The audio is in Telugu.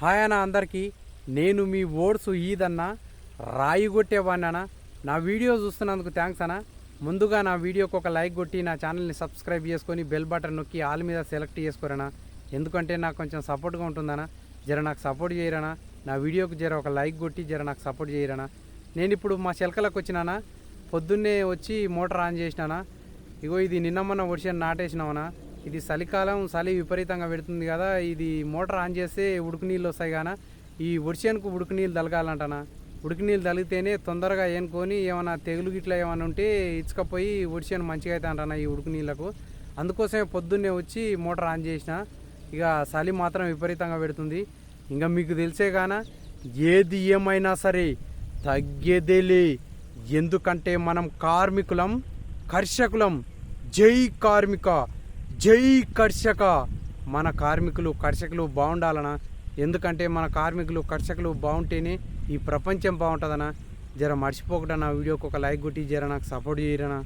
హాయ్ అన్న అందరికీ. నేను మీ ఓట్స్ ఈదన్న రాయి కొట్టేవాడినా. నా వీడియో చూస్తున్నందుకు థ్యాంక్స్ అన్న. ముందుగా నా వీడియోకి ఒక లైక్ కొట్టి నా ఛానల్ని సబ్స్క్రైబ్ చేసుకొని బెల్ బటన్ నొక్కి ఆల్ మీద సెలెక్ట్ చేసుకోరనా. ఎందుకంటే నాకు కొంచెం సపోర్ట్గా ఉంటుందనా. జర నాకు సపోర్ట్ చేయరనా. నా వీడియోకి జర ఒక లైక్ కొట్టి జర నాకు సపోర్ట్ చేయరనా. నేను ఇప్పుడు మా చిలకలకు వచ్చినానా. పొద్దున్నే వచ్చి మోటార్ ఆన్ చేసినానా. ఇగో ఇది నిన్న మొన్న వర్షం నాటేసినామనా. ఇది చలికాలం, చలి విపరీతంగా పెడుతుంది కదా. ఇది మోటార్ ఆన్ చేస్తే ఉడుకు నీళ్ళు వస్తాయి కానీ ఈ వర్షానికి ఉడుకు నీళ్ళు తలగాలంటనా. ఉడుకు నీళ్ళు తలిగితేనే తొందరగా ఏనుకొని ఏమైనా తెగులు గిట్లా ఏమైనా ఉంటే ఇచ్చుకపోయి వర్షాన్ని మంచిగా అయితే అంటనా ఈ ఉడుకు నీళ్ళకు. అందుకోసమే పొద్దున్నే వచ్చి మోటార్ ఆన్ చేసిన. ఇక చలి మాత్రం విపరీతంగా పెడుతుంది. ఇంకా మీకు తెలిసే గాన ఏది ఏమైనా సరే తగ్గేదేలే. ఎందుకంటే మనం కార్మికులం, కర్షకులం. జై కార్మిక, జై కర్షక. మన కార్మికులు కర్షకులు బాగుండాలనా. ఎందుకంటే మన కార్మికులు కర్షకులు బాగుంటేనే ఈ ప్రపంచం బాగుంటుందనా. జర మర్చిపోకుండా నా వీడియోకి ఒక లైక్ కొట్టి జర నాకు సపోర్ట్ చేయరనా.